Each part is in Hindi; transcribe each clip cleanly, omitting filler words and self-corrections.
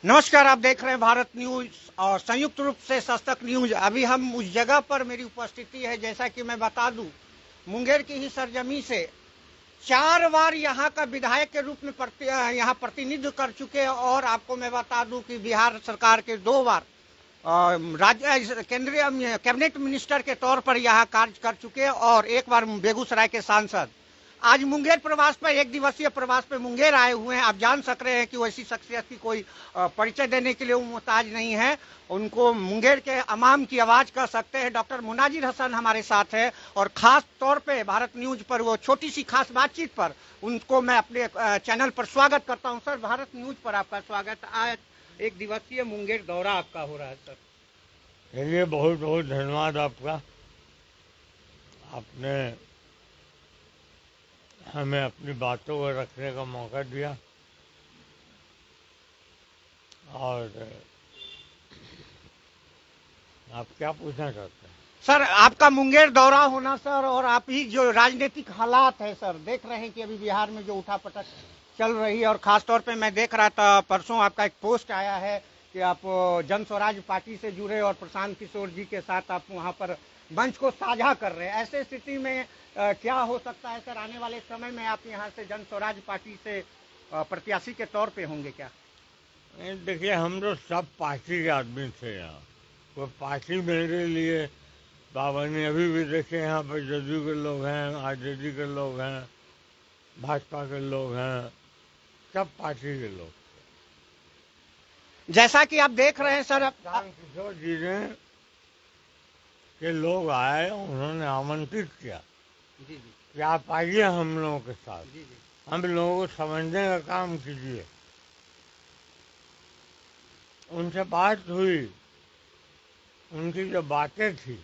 नमस्कार, आप देख रहे हैं भारत न्यूज और संयुक्त रूप से सस्तक न्यूज। अभी हम उस जगह पर मेरी उपस्थिति है, जैसा कि मैं बता दूं, मुंगेर की ही सरजमी से 4 बार यहाँ का विधायक के रूप में यहाँ प्रतिनिधित्व कर चुके हैं। और आपको मैं बता दूं कि बिहार सरकार के 2 बार राज्य केंद्रीय कैबिनेट मिनिस्टर के तौर पर यहाँ कार्य कर चुके हैं और 1 बार बेगूसराय के सांसद। आज मुंगेर प्रवास पर 1 दिवसीय प्रवास पे मुंगेर आए हुए हैं। आप जान सक रहे हैं कि वैसी शख्सियत की कोई परिचय देने के लिए वो मोहताज नहीं है। उनको मुंगेर के अवाम की आवाज कह सकते हैं। डॉक्टर मुनाजिर हसन हमारे साथ है और खास तौर पे भारत न्यूज पर वो छोटी सी खास बातचीत पर उनको मैं अपने चैनल पर स्वागत करता हूं। सर, भारत न्यूज पर आपका स्वागत। आज 1 दिवसीय मुंगेर दौरा आपका हो रहा है सर। चलिए, बहुत बहुत धन्यवाद आपका। आपने हमें अपनी बातों को रखने का मौका दिया और आप क्या पूछना चाहते हैं? सर, आपका मुंगेर दौरा होना सर, और आप ही जो राजनीतिक हालात है सर, देख रहे हैं कि अभी बिहार में जो उठापटक चल रही है। और खास तौर पे मैं देख रहा था परसों आपका एक पोस्ट आया है कि आप जन स्वराज पार्टी से जुड़े और प्रशांत किशोर जी के साथ आप वहां पर मंच को साझा कर रहे हैं। ऐसे स्थिति में क्या हो सकता है सर, आने वाले समय में आप यहाँ से जन स्वराज पार्टी से प्रत्याशी के तौर पे होंगे क्या? देखिए, हम लोग सब पार्टी के आदमी थे। यहाँ कोई पार्टी मेरे लिए बाबा अभी भी देखे यहाँ पर जदयू के लोग हैं, आरजेडी के लोग हैं, भाजपा के लोग हैं, सब पार्टी के लोग। जैसा कि आप देख रहे हैं सर, किशोर जी ने के लोग आए, उन्होंने आमंत्रित किया जी कि आप आइए हम लोगों के साथ, जी, हम लोगों को समझने का काम कीजिए। उनसे बात हुई, उनकी जो बातें थी,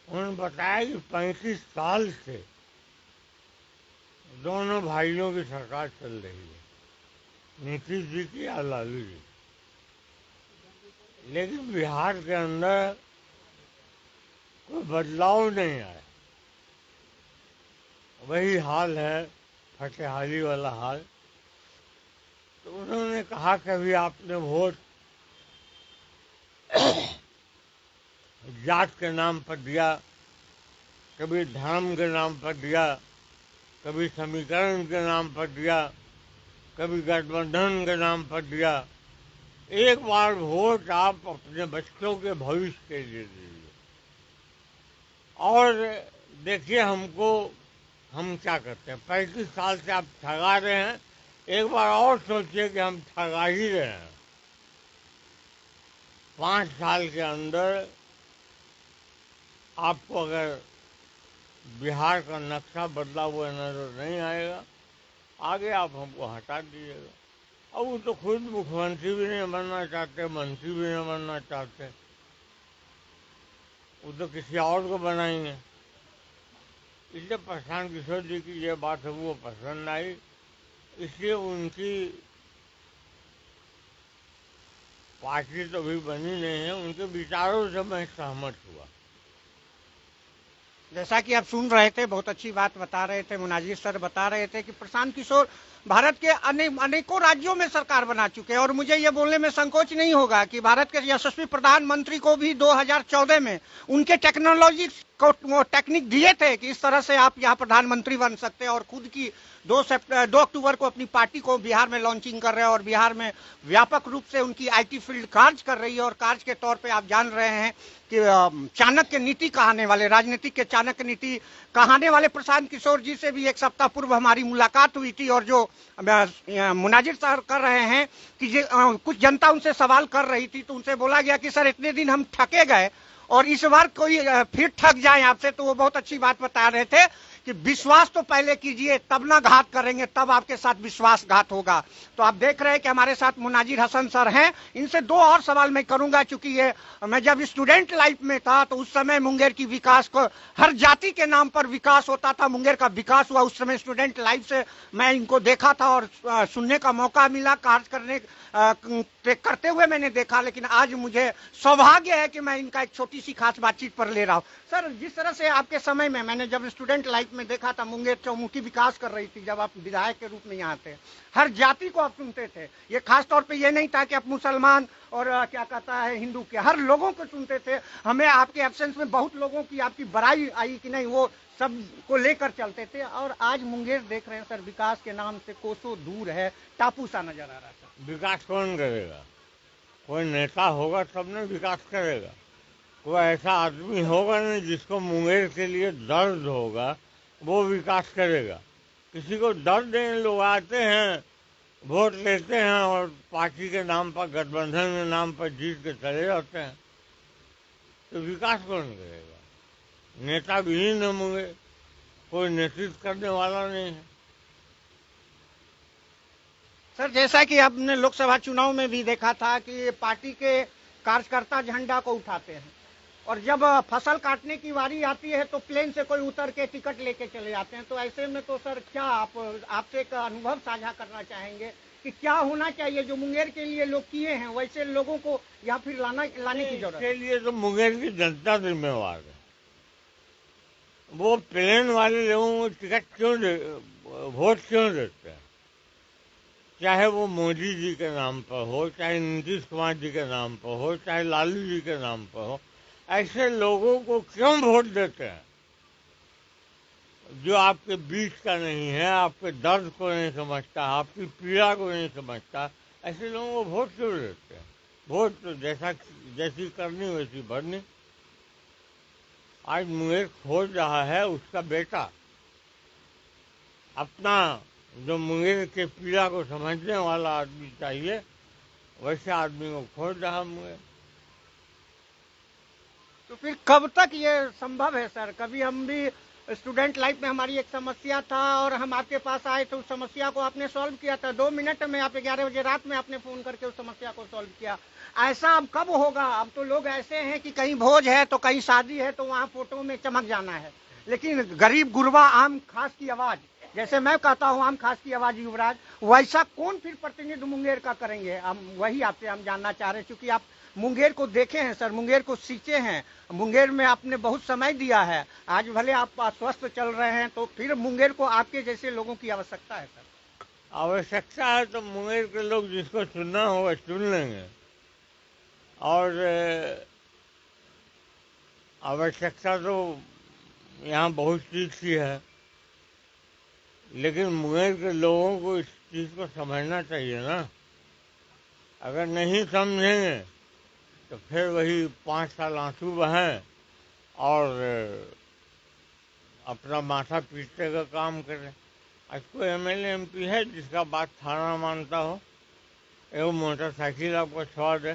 उन्होंने बताया कि 35 साल से दोनों भाइयों की सरकार चल रही है, नीतीश जी की या लालू जी, लेकिन बिहार के अंदर कोई बदलाव नहीं आया। वही हाल है, फटेहाली वाला हाल। तो उन्होंने कहा कभी आपने वोट जात के नाम पर दिया, कभी धर्म के नाम पर दिया, कभी समीकरण के नाम पर दिया, कभी गठबंधन के नाम पर दिया। एक बार वोट आप अपने बच्चों के भविष्य के लिए दीजिए और देखिए हम क्या करते हैं। 35 साल से आप ठगा रहे हैं, एक बार और सोचिए कि हम ठगा ही रहे हैं। 5 साल के अंदर आपको अगर बिहार का नक्शा बदला हुआ नजर नहीं आएगा, आगे आप हमको हटा दीजिएगा। अब वो तो खुद मुख्यमंत्री भी नहीं बनना चाहते, मंत्री भी नहीं बनना चाहते, वो तो किसी और को बनाएंगे। इसलिए प्रशांत किशोर जी की ये बात है वो पसंद आई, इसलिए उनकी पार्टी तो अभी बनी नहीं है, उनके विचारों से मैं सहमत हुआ। जैसा कि आप सुन रहे थे, बहुत अच्छी बात बता रहे थे, मुनाजिर सर बता रहे थे कि प्रशांत किशोर भारत के अनेकों राज्यों में सरकार बना चुके हैं। और मुझे ये बोलने में संकोच नहीं होगा कि भारत के यशस्वी प्रधानमंत्री को भी 2014 में उनके टेक्नोलॉजी को टेक्निक दिए थे कि इस तरह से आप यहाँ प्रधानमंत्री बन सकते हैं। और खुद की 2 अक्टूबर को अपनी पार्टी को बिहार में लॉन्चिंग कर रहे हैं और बिहार में व्यापक रूप से उनकी आईटी फील्ड कार्य कर रही है। और कार्य के तौर पे आप जान रहे हैं कि चाणक्य नीति कहाने वाले, राजनीतिक के चाणक्य नीति कहाने वाले प्रशांत किशोर जी से भी 1 सप्ताह पूर्व हमारी मुलाकात हुई थी। और जो मुनाजिर सर कर रहे हैं कि कुछ जनता उनसे सवाल कर रही थी, तो उनसे बोला गया कि सर इतने दिन हम ठके गए और इस बार कोई फिर ठग जाए आपसे। तो वो बहुत अच्छी बात बता रहे थे कि विश्वास तो पहले कीजिए, तब ना घात करेंगे, तब आपके साथ विश्वासघात होगा। तो आप देख रहे हैं कि हमारे साथ मुनाजिर हसन सर हैं। इनसे 2 और सवाल मैं करूंगा, चूंकि ये मैं जब स्टूडेंट लाइफ में था तो उस समय मुंगेर की विकास को, हर जाति के नाम पर विकास होता था, मुंगेर का विकास हुआ। उस समय स्टूडेंट लाइफ से मैं इनको देखा था और सुनने का मौका मिला, कार्य करते हुए मैंने देखा। लेकिन आज मुझे सौभाग्य है कि मैं इनका एक छोटी सी खास बातचीत पर ले रहा हूं। सर, जिस तरह से आपके समय में, मैंने जब स्टूडेंट लाइफ में देखा था, मुंगेर चौमुखी विकास कर रही थी जब आप विधायक के रूप में यहाँ थे। हर जाति को आप सुनते थे, ये खास तौर पे ये नहीं था कि आप मुसलमान और क्या कहता है हिंदू के, हर लोगों को सुनते थे। हमें आपके एब्सेंस में बहुत लोगों की आपकी बड़ाई आई कि नहीं, वो सब को लेकर चलते थे। और आज मुंगेर देख रहे हैं सर, विकास के नाम से कोसों दूर है, टापू सा नजर आ रहा है सर। विकास कौन करेगा? कोई नेता होगा तब ना विकास करेगा। कोई ऐसा आदमी होगा नहीं जिसको मुंगेर के लिए दर्द होगा, वो विकास करेगा। किसी को दर्द देने लोग आते हैं, वोट लेते हैं और पार्टी के नाम पर, गठबंधन के नाम पर जीत के चले जाते हैं, तो विकास कौन करेगा? नेता विहीन है मुंगेर, कोई नेतृत्व करने वाला नहीं है। सर जैसा कि आपने लोकसभा चुनाव में भी देखा था कि पार्टी के कार्यकर्ता झंडा को उठाते हैं और जब फसल काटने की बारी आती है तो प्लेन से कोई उतर के टिकट लेके चले जाते हैं। तो ऐसे में तो सर क्या आपसे एक अनुभव साझा करना चाहेंगे कि क्या होना चाहिए, जो मुंगेर के लिए लोग किए हैं वैसे लोगों को या फिर लाने की जरूरत है? इसके लिए तो मुंगेर की जनता जिम्मेवार है। वो प्लेन वाले लोगों को टिकट वोट क्यों देते हैं? चाहे वो मोदी जी के नाम पर हो, चाहे नीतीश कुमार जी के नाम पर हो, चाहे लालू जी के नाम पर हो, ऐसे लोगों को क्यों वोट देते हैं जो आपके बीच का नहीं है, आपके दर्द को नहीं समझता, आपकी पीड़ा को नहीं समझता? ऐसे लोगों को वोट क्यों देते हैं? वोट तो जैसी करनी वैसी भरनी। आज मुंगेर खोज रहा है उसका बेटा, अपना जो मुंगेर के पीड़ा को समझने वाला आदमी चाहिए, वैसे आदमी को खोज रहा मुंगेर। तो फिर कब तक ये संभव है सर? कभी हम भी स्टूडेंट लाइफ में हमारी एक समस्या था और हम आपके पास आए तो उस समस्या को आपने सॉल्व किया था 2 मिनट में। आप 11 बजे रात में आपने फोन करके उस समस्या को सॉल्व किया। ऐसा अब कब होगा? अब तो लोग ऐसे हैं कि कहीं भोज है तो कहीं शादी है तो वहाँ फोटो में चमक जाना है, लेकिन गरीब गुरबा आम खास की आवाज, जैसे मैं कहता हूँ आम खास की आवाज युवराज, वैसा कौन फिर प्रतिनिधि मुंगेर का करेंगे? हम वही आपसे हम जानना चाह रहे हैं, क्योंकि आप मुंगेर को देखे हैं सर, मुंगेर को सींचे हैं, मुंगेर में आपने बहुत समय दिया है। आज भले आप अस्वस्थ चल रहे हैं तो फिर मुंगेर को आपके जैसे लोगों की आवश्यकता है सर। आवश्यकता है तो मुंगेर के लोग जिसको चुनना होगा चुन लेंगे। और आवश्यकता तो यहाँ बहुत चीज की है, लेकिन मुंगेर के लोगों को इस चीज को समझना चाहिए ना। अगर नहीं समझेंगे तो फिर वही 5 साल आंसू बहें और अपना माथा पीटने का काम करें। आज कोई MLA MP है जिसका बात थाना मानता हो, एवं मोटरसाइकिल आपको छोड़ दे?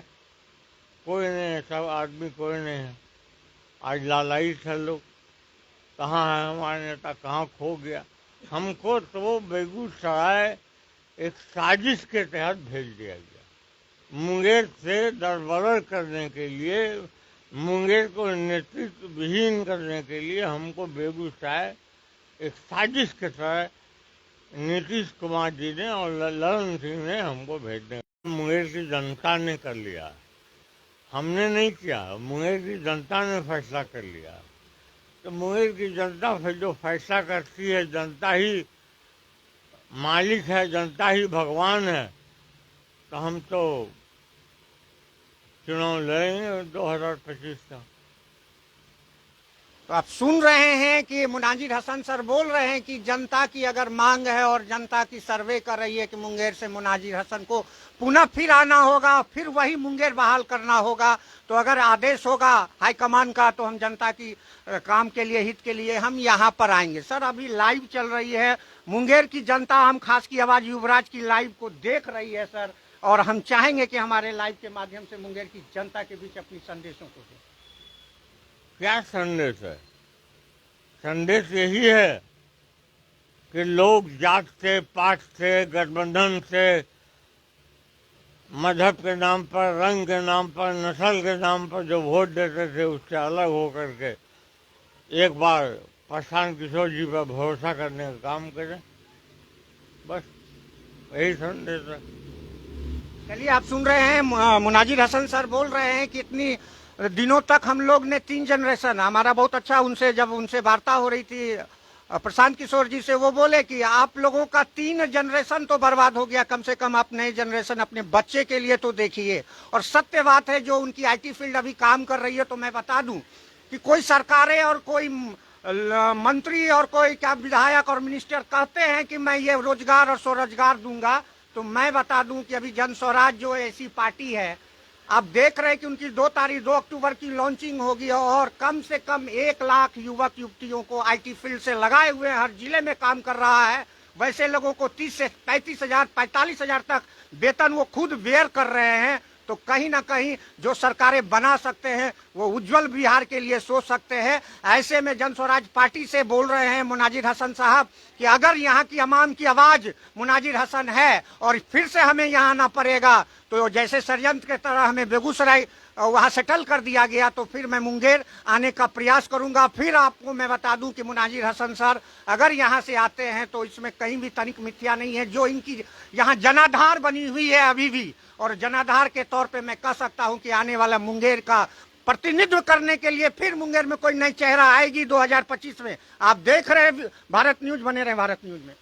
कोई नहीं है, सब आदमी कोई नहीं है। आज लालाई थे लोग, कहाँ है हमारे नेता, कहाँ खो गया? हमको तो बेगूसराय एक साजिश के तहत भेज दिया गया, मुंगेर से दरबदर करने के लिए, मुंगेर को नेतृत्व विहीन करने के लिए हमको बेगूसराय एक साजिश के तरह नीतीश कुमार जी ने और ललन सिंह ने हमको भेज दिया। मुंगेर की जनता ने कर लिया, हमने नहीं किया, मुंगेर की जनता ने फैसला कर लिया। तो मुंगेर की जनता फिर जो फैसला करती है, जनता ही मालिक है, जनता ही भगवान है। तो हम तो चुनाव लड़ेंगे 2025 का। तो आप सुन रहे हैं कि मुनाजिर हसन सर बोल रहे हैं कि जनता की अगर मांग है और जनता की सर्वे कर रही है कि मुंगेर से मुनाजिर हसन को पुनः फिर आना होगा, फिर वही मुंगेर बहाल करना होगा, तो अगर आदेश होगा हाईकमान का तो हम जनता की काम के लिए, हित के लिए हम यहाँ पर आएंगे। सर अभी लाइव चल रही है, मुंगेर की जनता हम खास की आवाज युवराज की लाइव को देख रही है सर, और हम चाहेंगे कि हमारे लाइव के माध्यम से मुंगेर की जनता के बीच अपनी संदेशों को दें। क्या संदेश है? संदेश यही है कि लोग जात से, पात से, गठबंधन से, मजहब के नाम पर, रंग के नाम पर, नस्ल के नाम पर जो वोट देते थे उससे अलग होकर के एक बार प्रशांत किशोर जी पर भरोसा करने का काम करें, बस यही संदेश है। चलिए आप सुन रहे हैं मुनाजिर हसन सर बोल रहे हैं कि इतनी दिनों तक हम लोग ने 3 जनरेशन, हमारा बहुत अच्छा उनसे जब उनसे वार्ता हो रही थी प्रशांत किशोर जी से, वो बोले कि आप लोगों का 3 जनरेशन तो बर्बाद हो गया, कम से कम आप नए जनरेशन अपने बच्चे के लिए तो देखिए। और सत्य बात है, जो उनकी आईटी फील्ड अभी काम कर रही है, तो मैं बता दूं कि कोई सरकारें और कोई मंत्री और कोई क्या विधायक और मिनिस्टर कहते हैं कि मैं ये रोजगार और स्वरोजगार दूंगा, तो मैं बता दूं कि अभी जन स्वराज जो ऐसी पार्टी है, आप देख रहे हैं कि उनकी 2 अक्टूबर की लॉन्चिंग होगी और कम से कम 1 लाख युवक युवतियों को आईटी फील्ड से लगाए हुए हर जिले में काम कर रहा है। वैसे लोगों को 30 से 35 हजार 45 हजार तक वेतन वो खुद बेयर कर रहे हैं। तो कहीं ना कहीं जो सरकारें बना सकते हैं वो उज्जवल बिहार के लिए सोच सकते हैं। ऐसे में जन स्वराज पार्टी से बोल रहे हैं मुनाजिर हसन साहब कि अगर यहाँ की अवाम की आवाज मुनाजिर हसन है और फिर से हमें यहाँ आना पड़ेगा, तो जैसे षड्यंत्र के तरह हमें बेगूसराय वहाँ सेटल कर दिया गया, तो फिर मैं मुंगेर आने का प्रयास करूंगा। फिर आपको मैं बता दूं कि मुनाजिर हसन सर अगर यहाँ से आते हैं तो इसमें कहीं भी तनिक मिथ्या नहीं है। जो इनकी यहाँ जनाधार बनी हुई है अभी भी, और जनाधार के तौर पे मैं कह सकता हूं कि आने वाला मुंगेर का प्रतिनिधित्व करने के लिए फिर मुंगेर में कोई नई चेहरा आएगी 2025 में। आप देख रहे हैं भारत न्यूज, बने रहे भारत न्यूज में।